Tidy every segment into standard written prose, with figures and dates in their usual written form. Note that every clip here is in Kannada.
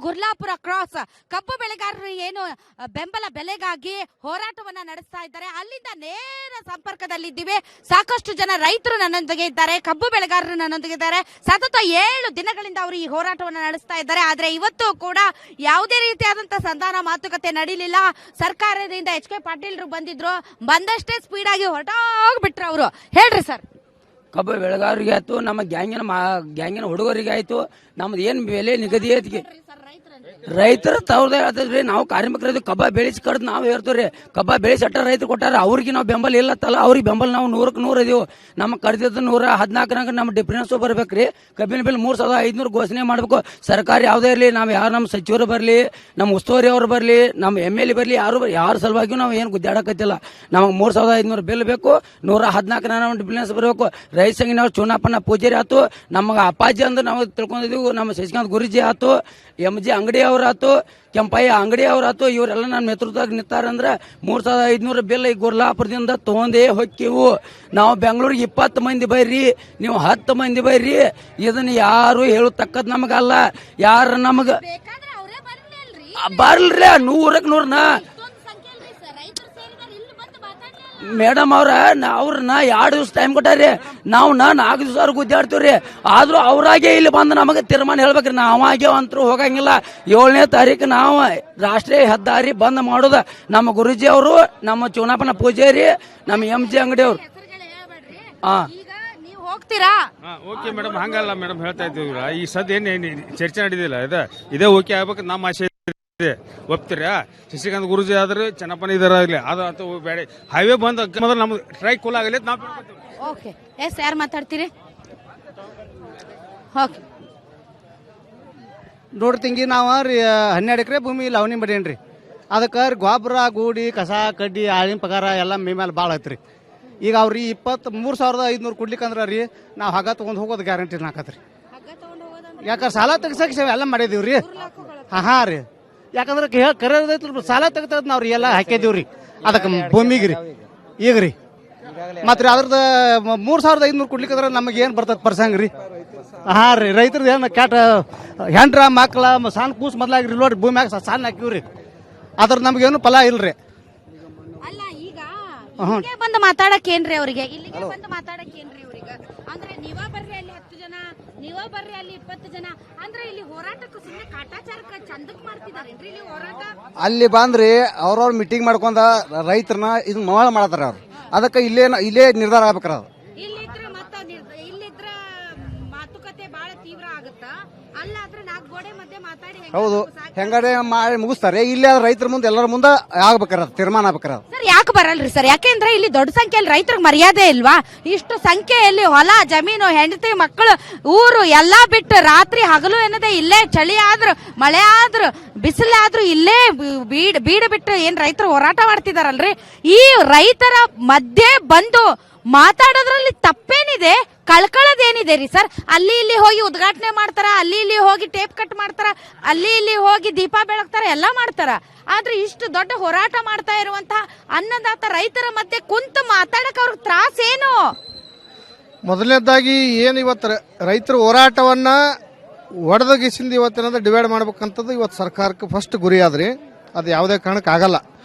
ಗುರ್ಲಾಪುರ ಕ್ರಾಸ್ ಕಬ್ಬು ಬೆಳೆಗಾರರು ಏನು ಬೆಂಬಲ ಬೆಲೆಗಾಗಿ ಹೋರಾಟವನ್ನ ನಡೆಸ್ತಾ ಇದ್ದಾರೆ. ಅಲ್ಲಿಂದ ನೇರ ಸಂಪರ್ಕದಲ್ಲಿದ್ದೀವಿ. ಸಾಕಷ್ಟು ಜನ ರೈತರು ನನ್ನೊಂದಿಗೆ ಇದ್ದಾರೆ, ಕಬ್ಬು ಬೆಳೆಗಾರರು ನನ್ನೊಂದಿಗೆ ಇದ್ದಾರೆ. ಸತತ 7 ದಿನಗಳಿಂದ ಅವರು ಈ ಹೋರಾಟವನ್ನು ನಡೆಸ್ತಾ ಇದ್ದಾರೆ. ಆದ್ರೆ ಇವತ್ತು ಕೂಡ ಯಾವುದೇ ರೀತಿಯಾದಂತಹ ಸಂಧಾನ ಮಾತುಕತೆ ನಡೀಲಿಲ್ಲ. ಸರ್ಕಾರದಿಂದ HK ಪಾಟೀಲ್ರು ಬಂದಿದ್ರು, ಬಂದಷ್ಟೇ ಸ್ಪೀಡ್ ಆಗಿ ಹೊರಟೋಗ್ಬಿಟ್ರು ಅವರು. ಹೇಳ್ರಿ ಸರ್. ಕಬ್ಬು ಬೆಳೆಗಾರರಿಗೆ ಆಯ್ತು, ನಮ್ಮ ಗ್ಯಾಂಗಿನ ಹುಡುಗರಿಗೆ ಆಯ್ತು, ನಮ್ದು ಏನ್ ಬೆಲೆ ನಿಗದಿ ಐತಿ ರೈತರ ತವ್ರದೇ ಹೇಳ್ತದ್ರಿ. ನಾವು ಕಾರ್ಮಿಕರದ್ದು ಕಬ್ಬ ಬೆಳೆಸಿ ಕಡ್ದು ನಾವು ಹೇಳ್ತೀವ್ರಿ. ಕಬ್ಬ ಬೆಳೆಸಿ ಅಟ್ಟ ರೈತರು ಕೊಟ್ಟಾರ, ಅವ್ರಿಗೆ ನಾವು ಬೆಂಬಲ ಇಲ್ಲತ್ತಲ್ಲ, ಅವ್ರಿಗೆ ಬೆಂಬಲ ನಾವು 100ಕ್ಕೆ 100 ಇದೀವಿ. ನಮ್ಮ ಕಡ್ದಿದ್ದು 114 ನಮ್ಮ ಡಿಫರೆನ್ಸ್ ಬರ್ಬೇಕ್ರಿ. ಕಬ್ಬಿನ ಬಿಲ್ 3500 ಘೋಷಣೆ ಮಾಡ್ಬೇಕು. ಸರ್ಕಾರ ಯಾವುದೇ ಇರಲಿ, ನಾವು ಯಾರು ನಮ್ಮ ಸಚಿವರು ಬರಲಿ, ನಮ್ಮ ಉಸ್ತುವಾರಿ ಅವರು ಬರಲಿ, ನಮ್ಮ MLA ಬರಲಿ, ಯಾರ ಸಲುವಾಗಿಯೂ ನಾವು ಏನು ಗುದ್ದಾಡಕತ್ತಿಲ್ಲ. ನಮಗೆ 3500 ಬಿಲ್ ಬೇಕು, 114 ನಮ್ಮ ಡಿಫರೆನ್ಸ್ ಬರಬೇಕು. ರೈತ ಸಂಘ ನಾವು ಚುನಾಪನ ಪೂಜಾರಿ ಆತು, ನಮಗೆ ಅಪ್ಪಾಜಿ ಅಂದ್ರೆ ನಾವು ತಿಳ್ಕೊಂಡಿದ್ದೀವಿ. ನಮ್ಮ ಶಶಿಕಾಂತ್ ಗುರುಜಿ ಆತು, MG ಅಂಗಡಿ ಅವರಾತು, ಕೆಂಪಯ್ಯ ಅಂಗಡಿ ಅವರಾತು, ಇವರೆಲ್ಲ ನಮ್ಮ ನೇತೃತ್ವದಾಗ ನಿಂತಾರಂದ್ರೆ 3500 ಬಿಲ್ ಈ ಗುರ್ಲಾಪುರದಿಂದ ತಗೊಂಡೇ ಹೊಕ್ಕಿವು. ನಾವು ಬೆಂಗಳೂರಿಗೆ 20 ಮಂದಿ ಬರ್ರಿ, ನೀವು 10 ಮಂದಿ ಬರ್ರಿ, ಇದನ್ನ ಯಾರು ಹೇಳತಕ್ಕದ್ ನಮಗಲ್ಲ. ಯಾರು ನಮಗ ಬರ್ಲ್ರಿ 100ಕ್ಕೆ 100ನ ಮೇಡಮ್ ಅವ್ರನ್ನ 2 ದಿವಸ ಟೈಮ್ ಕೊಟ್ಟಾರಿ. ನಾವು 4 ದಿವಸ ಅವ್ರಿಗೆ ಗುದ್ದಾಡ್ತೀವ್ರಿ. ಆದ್ರೂ ಅವ್ರಾಗೆ ಇಲ್ಲಿ ಬಂದು ನಮಗೆ ತೀರ್ಮಾನ ಹೇಳ್ಬೇಕ್ರಿ. ನಾವಾಗೆ ಅಂತರೂ ಹೋಗಂಗಿಲ್ಲ. 7ನೇ ತಾರೀಕು ನಾವು ರಾಷ್ಟ್ರೀಯ ಹೆದ್ದಾರಿ ಬಂದ್ ಮಾಡೋದ. ನಮ್ಮ ಗುರುಜಿ ಅವರು, ನಮ್ಮ ಚುನಾಪನ ಪೂಜಾರಿ, ನಮ್ಮ MG ಅಂಗಡಿ ಅವರು. ಹೋಗ್ತೀರಾ? ಓಕೆ ಮೇಡಮ್, ಹಂಗಲ್ಲ ಮೇಡಮ್, ಹೇಳ್ತಾ ಇದ್ದೀವಿ. ಈ ಸದ್ ಏನ್ ಚರ್ಚೆ ನಡೆದಿಲ್ಲ, ಇದೇ ಓಕೆ ಆಗ್ಬೇಕು ನಮ್ಮ ಆಶೆ. ಒಪ್ತೀರಾ? ಶಶಿಕಾಂತ್ ಗುರುಜಿ ಆದ್ರೆ ಚೆನ್ನಪ್ಪನ ಇದರಾಗ್ಲಿ ಅದು ಬೇಡ. ಹೈವೇ ಬಂದ್ ಮೊದಲು ನಮ್ದು ಟ್ರೈಕ್ ಕೂಲ್ ಆಗಲಿ. ಓಕೆ, ಎಸ್, ಯಾರು ಮಾತಾಡ್ತೀರಿ? ಓಕೆ ನೋಡ್ರಿ ತಂಗಿ, ನಾವು 12 ಎಕರೆ ಭೂಮಿ ಲಾವಣಿ ಮಾಡೇನ್ರಿ. ಅದಕ್ಕೆ ಗೊಬ್ಬರ ಗೂಡಿ ಕಸ ಕಡ್ಡಿ ಆಳಿನ ಪಗಾರ ಎಲ್ಲ ಮೇಲೆ ಭಾಳ ಐತ್ರಿ. ಈಗ ಅವ್ರಿ 23,500 ಕೊಡ್ಲಿಕ್ಕಂದ್ರ ರೀ ನಾವು ಹಗ್ಗ ತಗೊಂಡ್ ಹೋಗೋದು ಗ್ಯಾರಂಟಿ ನಾಕತ್ರಿ. ಯಾಕಂದ್ರೆ ಸಾಲ ತೆಗ್ಸಕ್ಕೆ ಎಲ್ಲ ಮಾಡಿದೀವ್ರಿ. ಹಾ ರೀ, ಯಾಕಂದ್ರೆ ಕರೆದೈತಿ ಸಾಲ ತೆಗ್ತದ ನಾವ್ರಿ ಎಲ್ಲ ಹಾಕಿದೀವ್ರಿ ಅದಕ್ಕೆ ಭೂಮಿಗೆ ರೀ. ಈಗ ರೀ ಮತ್ರಿ ಅದ್ರದ್ದು 3,500 ಕೊಡ್ಲಿಕ್ಕಂದ್ರೆ ನಮಗೆ ಏನ್ ಬರ್ತದ ಪರ್ಸಂಗ್ ರೀ. ಹಾ ರೀ, ರೈತರದ್ದು ಏನು ಕ್ಯಾಟ ಹೆಂಡ್ರ ಮಕ್ಳ ಸಣ್ಣ ಕೂಸ್ ಮೊದ್ಲಾಗ್ರಿ ನೋಡ್ರಿ ಭೂಮಿಯಾಗ ಸಣ್ಣ ಹಾಕಿವ್ರಿ. ಅದ್ರ ನಮ್ಗೇನು ಫಲ ಇಲ್ರಿ. ಅಲ್ಲ, ಈಗ ಇಲ್ಲಿಗೆ ಬಂದು ಮಾತಾಡಕ್ಕೇನ್ರಿ ಅವ್ರಿಗೆ? ಇಲ್ಲಿಗೆ ಬಂದು ಮಾತಾಡಕ್ಕೇನ್ರಿ ಅವ್ರಿಗೆ? ಅಂದ್ರೆ ನೀವ ಬರ್ರಿ ಅಲ್ಲಿ 10 ಜನ, ನೀವ ಬರ್ರಿ ಅಲ್ಲಿ 20 ಜನ ಅಂದ್ರೆ ಇಲ್ಲಿ ಹೋರಾಟಕ್ಕೆ ಸುಮ್ಮನೆ ಕಾಟಾಚಾರಕ್ಕೆ ಚಂದಕ್ ಮಾಡ್ತಿದಾರೇನ್ರಿ ಇಲ್ಲಿ ಹೋರಾಟ? ಅಲ್ಲಿ ಬಂದ್ರಿ ಅವ್ರವ್ರ ಮೀಟಿಂಗ್ ಮಾಡ್ಕೊಂಡ ರೈತರನ್ನ ಇದು ಮವಾಳ ಮಾಡತಾರ ಅವ್ರು. ಅದಕ್ಕೆ ಇಲ್ಲೇ ನಿರ್ಧಾರ ಆಗ್ಬೇಕ್ರ. ಅದು ಇಲ್ಲಿದ್ರೆ ಇಲ್ಲಿದ್ರ ಮಾತುಕತೆ ಬಹಳ ತೀವ್ರ ಆಗುತ್ತ. ಅಲ್ಲಾದ್ರೆ 4 ಗೋಡೆ ಮಧ್ಯೆ ಮಾತಾಡಿ ಹೌದು ಹೆಂಗಡೆ ಮಾಡಿ ಮುಗಿಸ್ತಾರೆ. ಇಲ್ಲಿ ರೈತರ ಮುಂದೆ ಎಲ್ಲರ ಮುಂದೆ ಆಗ್ಬೇಕಾರ, ತೀರ್ಮಾನ ಆಗ್ಬೇಕಾರ. ಸರ್, ಯಾಕೆ ಬರಲ್ರಿ ಸರ್? ಯಾಕೆಂದ್ರೆ ಇಲ್ಲಿ ದೊಡ್ಡ ಸಂಖ್ಯೆಯಲ್ಲಿ ರೈತರಿಗೆ ಮರ್ಯಾದೆ ಇಲ್ವಾ? ಇಷ್ಟು ಸಂಖ್ಯೆಯಲ್ಲಿ ಹೊಲ ಜಮೀನು ಹೆಂಡತಿ ಮಕ್ಕಳು ಊರು ಎಲ್ಲಾ ಬಿಟ್ಟು ರಾತ್ರಿ ಹಗಲು ಎನ್ನದೆ ಇಲ್ಲೇ ಚಳಿ ಆದ್ರು ಮಳೆ ಆದ್ರು ಬಿಸಿಲಾದ್ರೂ ಇಲ್ಲೇ ಬೀಡು ಬಿಟ್ಟು ಏನ್ ರೈತರು ಹೋರಾಟ ಮಾಡ್ತಿದಾರಲ್ರಿ. ಈ ರೈತರ ಮಧ್ಯೆ ಬಂದು ಮಾತಾಡೋದ್ರಲ್ಲಿ ತಪ್ಪೇನಿದೆ? ಕಳ್ಕೊಳ್ಳೋದೇನಿದೆ ರೀ ಸರ್? ಅಲ್ಲಿ ಇಲ್ಲಿ ಹೋಗಿ ಉದ್ಘಾಟನೆ ಮಾಡ್ತಾರ, ಅಲ್ಲಿ ಇಲ್ಲಿ ಹೋಗಿ ಟೇಪ್ ಕಟ್ ಮಾಡ್ತಾರ, ಅಲ್ಲಿ ಇಲ್ಲಿ ಹೋಗಿ ದೀಪ ಬೆಳಗ್ತಾರ, ಎಲ್ಲ ಮಾಡ್ತಾರ. ಆದ್ರೆ ಇಷ್ಟು ದೊಡ್ಡ ಹೋರಾಟ ಮಾಡ್ತಾ ಇರುವಂತಹ ಅನ್ನದಾತ ರೈತರ ಮಧ್ಯೆ ಕುಂತು ಮಾತಾಡಕ್ ಅವ್ರಿಗೆ ತ್ರಾಸ ಏನು? ಮೊದಲನೇದಾಗಿ ಏನು ಇವತ್ತು ರೈತರ ಹೋರಾಟವನ್ನ ಒಡೆದಗಿಸಿಂದ ಇವತ್ತೇನಾದ್ರೆ ಡಿವೈಡ್ ಮಾಡ್ಬೇಕಂತದ್ದು ಇವತ್ತು ಸರ್ಕಾರಕ್ಕೆ ಫಸ್ಟ್ ಗುರಿ ಆದ್ರಿ. ಅದು ಯಾವುದೇ ಕಾರಣಕ್ಕೆ ಆಗಲ್ಲ.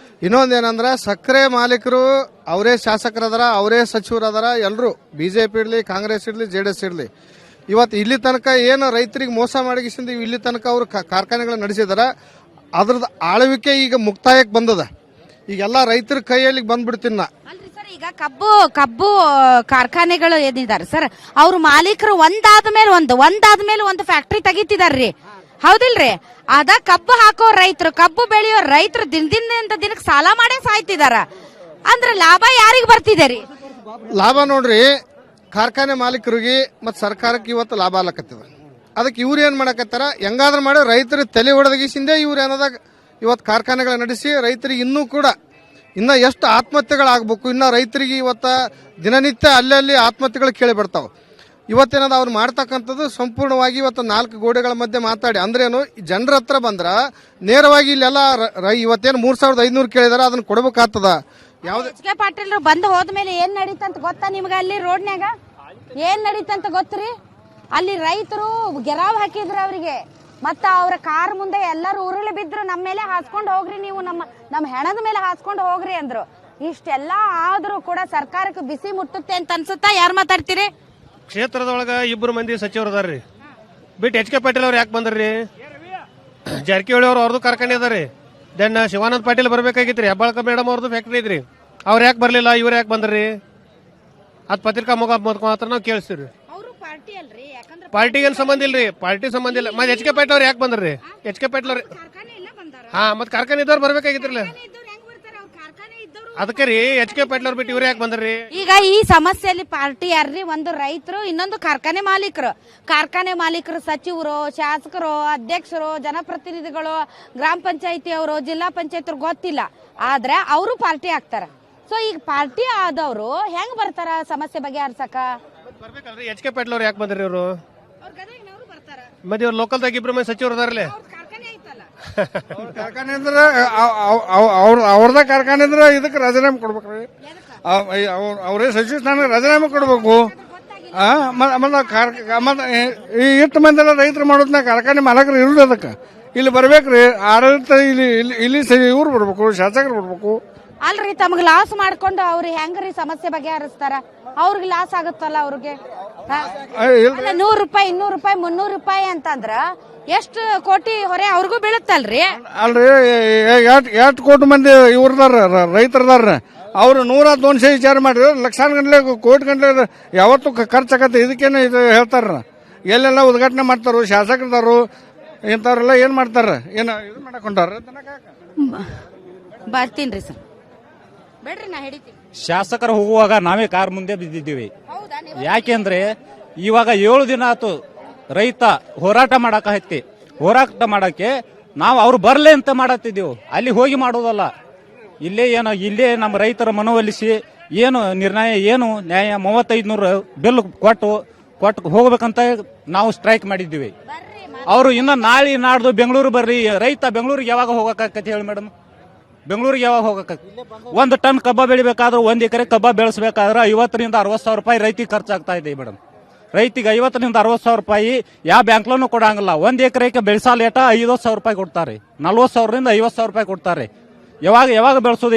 ಇನ್ನೊಂದೇನಂದ್ರೆ ಸಕ್ಕರೆ ಮಾಲೀಕರು ಅವರೇ ಶಾಸಕರದಾರ, ಅವರೇ ಸಚಿವರದಾರ, ಎಲ್ಲರೂ BJP ಇರಲಿ, ಕಾಂಗ್ರೆಸ್ ಇರಲಿ, JDS ಇರಲಿ. ಇವತ್ತು ಇಲ್ಲಿ ತನಕ ಏನು ರೈತರಿಗೆ ಮೋಸ ಮಾಡಿಸಿಂದ ಇಲ್ಲಿ ತನಕ ಅವರು ಕಾರ್ಖಾನೆಗಳನ್ನ ನಡೆಸಿದಾರ. ಅದ್ರದ್ದು ಆಳ್ವಿಕೆ ಈಗ ಮುಕ್ತಾಯಕ್ಕೆ ಬಂದದ. ಈಗೆಲ್ಲ ರೈತರ ಕೈಯಲ್ಲಿ ಬಂದ್ಬಿಡ್ತೀನ. ಈಗ ಕಬ್ಬು ಕಾರ್ಖಾನೆಗಳು ಏನಿದ್ದಾರೆ ಸರ್, ಅವ್ರ ಮಾಲೀಕರು ಒಂದಾದ್ಮೇಲೆ ಒಂದು ಫ್ಯಾಕ್ಟರಿ ತೆಗಿತಿದಾರ್ರಿ, ಹೌದಿಲ್ರಿ? ಅದ ಕಬ್ಬು ಹಾಕೋ ರೈತರು, ಕಬ್ಬು ಬೆಳೆಯೋ ರೈತರು ದಿನದಿಂದ ದಿನಕ್ಕೆ ಸಾಲ ಮಾಡೇ ಸಾಯ್ತಿದಾರ. ಅಂದ್ರೆ ಲಾಭ ಯಾರಿಗ ಬರ್ತಿದೆ ರೀ? ಲಾಭ ನೋಡ್ರಿ ಕಾರ್ಖಾನೆ ಮಾಲೀಕರಿಗೆ ಮತ್ತು ಸರ್ಕಾರಕ್ಕೆ ಇವತ್ತು ಲಾಭ ಆಲಕತ್ತದ. ಅದಕ್ಕೆ ಇವ್ರು ಏನ್ ಮಾಡಕತ್ತಾರ, ಹೆಂಗಾದ್ರೂ ಮಾಡಿ ರೈತರ ತಲೆ ಹೊಡೆದಗಿಸಿಂದೆ ಇವ್ರು ಏನದಾಗ ಇವತ್ತು ಕಾರ್ಖಾನೆಗಳ ನಡೆಸಿ ರೈತರಿಗೆ ಇನ್ನ ಎಷ್ಟು ಆತ್ಮಹತ್ಯೆಗಳಾಗಬೇಕು. ಇನ್ನ ರೈತರಿಗೆ ಇವತ್ತ ದಿನನಿತ್ಯ ಅಲ್ಲಲ್ಲಿ ಆತ್ಮಹತ್ಯೆಗಳು ಕೇಳಿ ಬರ್ತಾವ. ಇವತ್ತೇನದ ಅವ್ರು ಮಾಡ್ತಕ್ಕಂಥದ್ದು ಸಂಪೂರ್ಣವಾಗಿ ಇವತ್ತು 4 ಗೋಡೆಗಳ ಮಧ್ಯೆ ಮಾತಾಡಿ ಅಂದ್ರೇನು, ಜನರ ಹತ್ರ ಬಂದ್ರ ನೇರವಾಗಿ ಇಲ್ಲೆಲ್ಲ ಇವತ್ತೇನು 3,500 ಕೇಳಿದಾರ ಅದನ್ನ ಕೊಡ್ಬೇಕಾಗ್ತದ. HK ಪಾಟೀಲ್ ಬಂದು ಹೋದ್ಮೇಲೆ ಏನ್ ನಡೀತಂತ ಗೊತ್ತಾ ನಿಮ್ಗ? ಅಲ್ಲಿ ರೋಡ್ನ್ಯಾಗ ಏನ್ ನಡೀತಂತ ಗೊತ್ತ್ರಿ? ಅಲ್ಲಿ ರೈತರು ಗೆರಾವ್ ಹಾಕಿದ್ರು, ಅವ್ರಿಗೆ ಮತ್ತ ಅವ್ರ ಕಾರ್ ಮುಂದೆ ಎಲ್ಲರೂ ಉರುಳಿ ಬಿದ್ರು ನಮ್ಮ ಮೇಲೆ ಹಾಸ್ಕೊಂಡು ಹೋಗ್ರಿ, ನೀವು ನಮ್ಮ ಹೆಣದ ಮೇಲೆ ಹಾಸ್ಕೊಂಡು ಹೋಗ್ರಿ ಅಂದ್ರು. ಇಷ್ಟೆಲ್ಲಾ ಆದ್ರೂ ಕೂಡ ಸರ್ಕಾರಕ್ಕೆ ಬಿಸಿ ಮುಟ್ಟುತ್ತೆ ಅಂತ ಅನ್ಸುತ್ತಾ? ಯಾರು ಮಾತಾಡ್ತೀರಿ? ಕ್ಷೇತ್ರದೊಳಗ 2 ಮಂದಿ ಸಚಿವರು ಅದಾರ್ರಿ, ಬಿಟ್ಟು ಎಚ್ ಕೆ ಪಾಟೀಲ್ ಅವ್ರು ಯಾಕೆ ಬಂದ್ರಿ? ಜಾರಕಿಹೊಳಿ ಅವ್ರು ಅವ್ರದ್ದು ಕಾರ್ಖಾನೆ ಅದಾರಿ. ದೆನ್ ಶಿವಾನಂದ ಪಾಟೀಲ್ ಬರ್ಬೇಕಾಗಿತ್ರಿ, ಹೆಬ್ಬಾಳ್ಕ ಮೇಡಮ್ ಅವ್ರದ್ದು ಫ್ಯಾಕ್ಟ್ರಿ ಐತ್ರಿ. ಅವ್ರು ಯಾಕೆ ಬರ್ಲಿಲ್ಲ, ಇವ್ರು ಯಾಕೆ ಬಂದ್ರಿ? ಅದ್ ಪತ್ರಿಕಾ ಮಾತ್ರ ನಾವು ಕೇಳಿಸ್ತೀವಿ. ಪಾರ್ಟಿ ಏನ್ ಸಂಬಂಧ ಇಲ್ರಿ, ಪಾರ್ಟಿ ಸಂಬಂಧ ಇಲ್ಲ. ಮತ್ತೆ ಎಚ್ ಕೆ ಪಾಟೀಲ್ ಅವ್ರು ಯಾಕೆ ಬಂದ್ರಿ? ಎಚ್ ಕೆ ಪಾಟೀಲ್ ಅವ್ರು ಮತ್ತೆ ಕಾರ್ಖಾನೆ ಇದ್ದವ್ರು ಬರ್ಬೇಕಾಗಿದ್ರಲ್ಲ, ಅದಕ್ಕೆ ರೀ ಎಚ್ ಕೆ ಪಾಟೀಲ್ ಅವ್ರು ಬಿಟ್ಟು ಇವ್ರು ಯಾಕೆ ಬಂದ್ರಿ? ಈಗ ಈ ಸಮಸ್ಯೆಯಲ್ಲಿ ಪಾರ್ಟಿ ಯಾರ್ರಿ? ಒಂದು ರೈತರು, ಇನ್ನೊಂದು ಕಾರ್ಖಾನೆ ಮಾಲೀಕರು. ಕಾರ್ಖಾನೆ ಮಾಲೀಕರು ಸಚಿವರು, ಶಾಸಕರು, ಅಧ್ಯಕ್ಷರು, ಜನಪ್ರತಿನಿಧಿಗಳು, ಗ್ರಾಮ ಪಂಚಾಯತಿ ಅವರು, ಜಿಲ್ಲಾ ಪಂಚಾಯತ್ ಗೊತ್ತಿಲ್ಲ, ಆದ್ರೆ ಅವರು ಪಾರ್ಟಿ ಆಗ್ತಾರ. ಸೊ ಈಗ ಪಾರ್ಟಿ ಆದವರು ಹೆಂಗ್ ಬರ್ತಾರ ಸಮಸ್ಯೆ ಬಗೆಹರ್ಸಕ? ಬರ್ಬೇಕಲ್ರಿ. ಎಚ್ ಕೆ ಪಾಟೀಲ್ ಅವ್ರು ಯಾಕೆ ಬಂದ್ರಿ? ಇವರು ಮತ್ತೆ ಇವ್ರು ಲೋಕಲ್ದಾಗ 2 ಮಂದಿ ಸಚಿವರು ಅದಾರಲ್ಲೇ. ಕಾರ್ಖಾನೆ ಅಂದ್ರೆ ಅವ್ರದ ಕಾರ್ಖಾನೆ ಅಂದ್ರೆ ಇದಕ್ಕೆ ರಾಜೀನಾಮೆ ಕೊಡ್ಬೇಕ್ರಿ. ಅವರೇ ಸಚಿವ ಸ್ಥಾನ ರಾಜೀನಾಮೆ ಕೊಡ್ಬೇಕು. ಈ ಎಷ್ಟು ಮಂದಿ ಎಲ್ಲ ರೈತರು ಮಾಡೋದ್ನ ಕಾರ್ಖಾನೆ ಮಾಲಕರು ಇರುದು ಅದಕ್ಕೆ ಇಲ್ಲಿ ಬರ್ಬೇಕ್ರಿ. ಆಡಳಿತ ಇಲ್ಲಿ ಇವ್ರು ಬರ್ಬೇಕು, ಶಾಸಕರು ಬರ್ಬೇಕು. ಅಲ್ರಿ, ತಮಗ್ ಲಾಸ್ ಮಾಡ್ಕೊಂಡು ಅವ್ರು ಹೆಂಗ್ರಿ ಸಮಸ್ಯೆ ಬಗೆಹರಿಸ್ತಾರ? ಅವ್ರಿಗೆ ಲಾಸ್ ಆಗುತ್ತಲ್ಲ ಅವ್ರಿಗೆ. 100 ರೂಪಾಯಿ, 200 ರೂಪಾಯಿ, 300 ರೂಪಾಯಿ ಅಂತಂದ್ರ ಎಷ್ಟು ಕೋಟಿ ಹೊರೆ ಅವ್ರಿಗೂ ಬೀಳುತ್ತಲ್ರಿ? ಅಲ್ರಿ, 8 ಕೋಟಿ ಮಂದಿ ಇವ್ರದಾರ ರೈತರದಾರ. ಅವ್ರು 100-200 ವಿಚಾರ ಮಾಡ್ರಿ, ಲಕ್ಷಾನ್ ಗಂಟ್ಲೆ ಕೋಟಿ ಗಂಟ್ಲೆ ಯಾವತ್ತು ಖರ್ಚಾಗತ್ತೆ. ಇದಕ್ಕೇನು ಇದು ಹೇಳ್ತಾರ, ಎಲ್ಲೆಲ್ಲ ಉದ್ಘಾಟನೆ ಮಾಡ್ತಾರ ಶಾಸಕರದಾರು, ಇಂಥವ್ರೆಲ್ಲ ಏನ್ ಮಾಡ್ತಾರ? ಏನ ಇದು ಮಾಡಕ್ ಹೊಂಟಾರ? ಬರ್ತೀನ್ರಿ ಸರ್, ಬೇಡ್ರಿ, ನಾ ಹಿಡಿತೀನಿ. ಶಾಸಕರು ಹೋಗುವಾಗ ನಾವೇ ಕಾರ್ ಮುಂದೆ ಬಿದ್ದಿದ್ದೀವಿ. ಯಾಕೆಂದ್ರೆ ಇವಾಗ 7 ದಿನ ಆತು ರೈತ ಹೋರಾಟ ಮಾಡಕ್ಕೆ. ಹೋರಾಟ ಮಾಡಕ್ಕೆ ನಾವು ಅವ್ರು ಬರ್ಲಿ ಅಂತ ಮಾಡತ್ತಿದ್ದೀವಿ, ಅಲ್ಲಿ ಹೋಗಿ ಮಾಡೋದಲ್ಲ. ಇಲ್ಲೇ ನಮ್ಮ ರೈತರ ಮನವೊಲಿಸಿ ಏನು ನಿರ್ಣಯ, ಏನು ನ್ಯಾಯ 3500 ಬಿಲ್ ಕೊಟ್ಟು ಹೋಗ್ಬೇಕಂತ ನಾವು ಸ್ಟ್ರೈಕ್ ಮಾಡಿದ್ದೀವಿ. ಅವರು ಇನ್ನ ನಾಳೆ ನಾಡ್ದು ಬೆಂಗಳೂರು ಬರ್ರಿ. ರೈತ ಬೆಂಗಳೂರಿಗೆ ಯಾವಾಗ ಹೋಗಕ್ಕೆ ಹೇಳಿ ಮೇಡಮ್? ಬೆಂಗಳೂರಿಗೆ ಯಾವಾಗ ಹೋಗಕ್ಕೆ? 1 ಟನ್ ಕಬ್ಬ ಬೆಳಿಬೇಕಾದ್ರೆ, 1 ಎಕರೆ ಕಬ್ಬ ಬೆಳೆಸಬೇಕಾದ್ರೆ 50,000 to 60,000 ರೂಪಾಯಿ ರೈತಿಗೆ ಖರ್ಚಾಗ್ತಾ ಇದೆ ಮೇಡಮ್. ರೈತಿಗೆ 50,000 to 60,000 ರೂಪಾಯಿ ಯಾವ ಬ್ಯಾಂಕ್ಲೂ ಕೊಡಂಗಿಲ್ಲ. 1 ಎಕರೆಗೆ ಬೆಳೆಸಾಲೇಟ 50,000 ರೂಪಾಯಿ ಕೊಡ್ತಾರೆ, 40,000 ರಿಂದ 50,000 ರೂಪಾಯಿ ಕೊಡ್ತಾರೆ. ಯಾವಾಗ ಬೆಳೆಸೋದು?